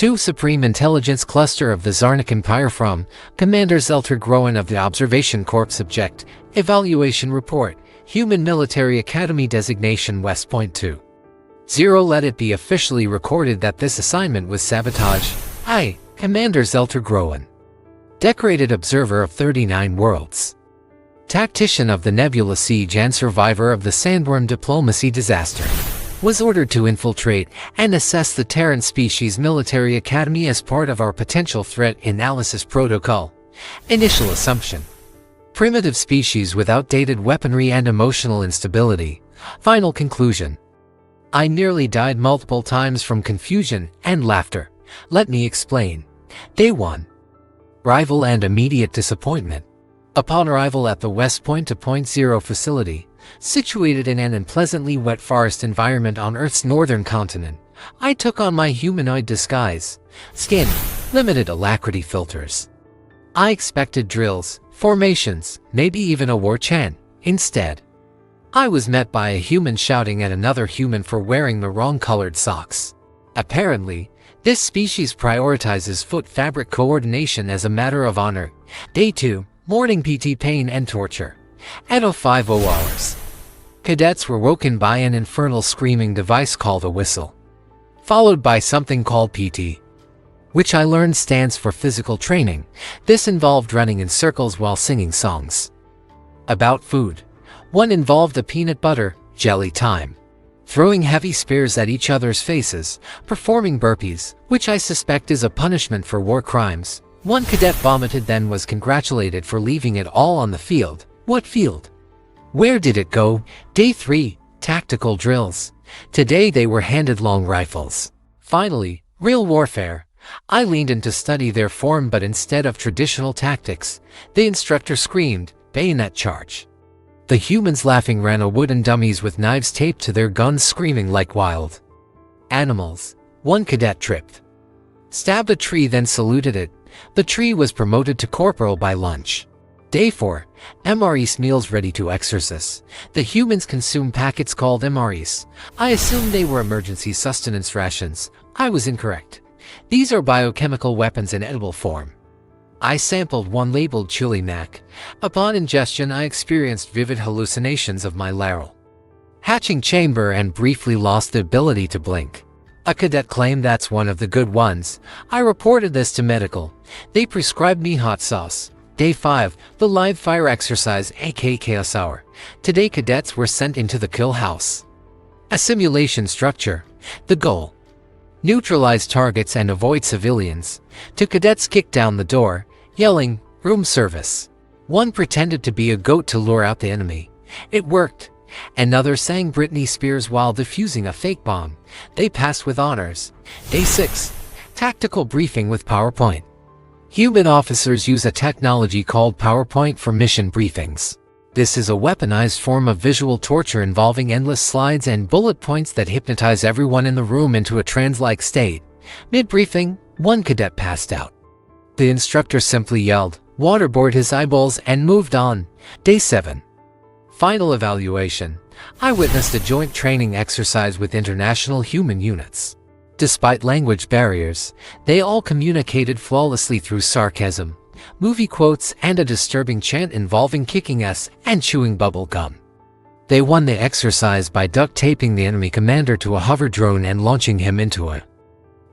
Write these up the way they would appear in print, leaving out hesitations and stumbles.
2. Supreme Intelligence Cluster of the Zarnik Empire from Commander Zeltar Growan of the Observation Corps. Subject: Evaluation Report, Human Military Academy Designation West Point 2. 0. Let it be officially recorded that this assignment was sabotage. I, Commander Zeltar Growan, decorated observer of 39 worlds, tactician of the Nebula Siege and survivor of the Sandworm diplomacy disaster, was ordered to infiltrate and assess the Terran Species Military Academy as part of our potential threat analysis protocol. Initial assumption: primitive species with outdated weaponry and emotional instability. Final conclusion: I nearly died multiple times from confusion and laughter. Let me explain. Day 1. Arrival and immediate disappointment. Upon arrival at the West Point 2.0 facility, situated in an unpleasantly wet forest environment on Earth's northern continent, I took on my humanoid disguise, skin, limited alacrity filters. I expected drills, formations, maybe even a war chant. Instead, I was met by a human shouting at another human for wearing the wrong colored socks. Apparently, this species prioritizes foot fabric coordination as a matter of honor. Day 2. Morning PT pain and torture. At 05:00 hours, cadets were woken by an infernal screaming device called a whistle, followed by something called PT, which I learned stands for physical training. This involved running in circles while singing songs about food. One involved a peanut butter jelly time, throwing heavy spears at each other's faces, performing burpees, which I suspect is a punishment for war crimes. One cadet vomited, then was congratulated for leaving it all on the field. What field? Where did it go? Day 3. Tactical drills. Today they were handed long rifles. Finally, real warfare. I leaned in to study their form, but instead of traditional tactics, the instructor screamed, "Bayonet charge!" The humans laughing ran a wooden dummies with knives taped to their guns, screaming like wild animals. One cadet tripped, stabbed a tree, then saluted it. The tree was promoted to corporal by lunch. Day 4. MREs meals ready to exercise. The humans consume packets called MREs. I assumed they were emergency sustenance rations. I was incorrect. These are biochemical weapons in edible form. I sampled one labeled chili mac. Upon ingestion, I experienced vivid hallucinations of my lateral hatching chamber and briefly lost the ability to blink. A cadet claimed that's one of the good ones. I reported this to medical. They prescribed me hot sauce. Day 5. The live fire exercise, aka Chaos Hour. Today cadets were sent into the kill house, a simulation structure. The goal: neutralize targets and avoid civilians. Two cadets kicked down the door, yelling, "Room service." One pretended to be a goat to lure out the enemy. It worked. Another sang Britney Spears while defusing a fake bomb. They passed with honors. Day 6. Tactical briefing with PowerPoint. Human officers use a technology called PowerPoint for mission briefings. This is a weaponized form of visual torture involving endless slides and bullet points that hypnotize everyone in the room into a trance-like state. Mid-briefing, one cadet passed out. The instructor simply yelled, waterboard his eyeballs, and moved on. Day 7. Final evaluation. I witnessed a joint training exercise with international human units. Despite language barriers, they all communicated flawlessly through sarcasm, movie quotes, and a disturbing chant involving kicking ass and chewing bubble gum. They won the exercise by duct-taping the enemy commander to a hover drone and launching him into a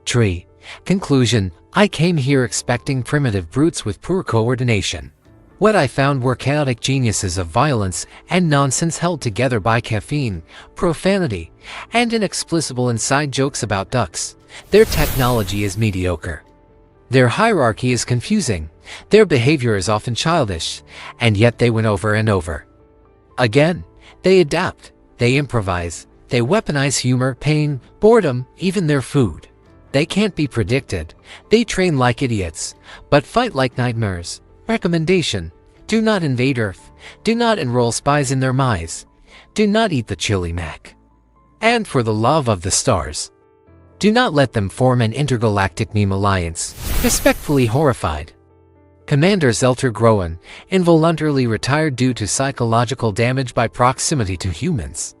tree. Conclusion: I came here expecting primitive brutes with poor coordination. What I found were chaotic geniuses of violence and nonsense held together by caffeine, profanity, and inexplicable inside jokes about ducks. Their technology is mediocre. Their hierarchy is confusing. Their behavior is often childish, and yet they win over and over again. They adapt, they improvise, they weaponize humor, pain, boredom, even their food. They can't be predicted. They train like idiots, but fight like nightmares. Recommendation: do not invade Earth. Do not enroll spies in their mice. Do not eat the chili mac. And for the love of the stars, do not let them form an intergalactic meme alliance. Respectfully horrified. Commander Zeltar Growan, involuntarily retired due to psychological damage by proximity to humans.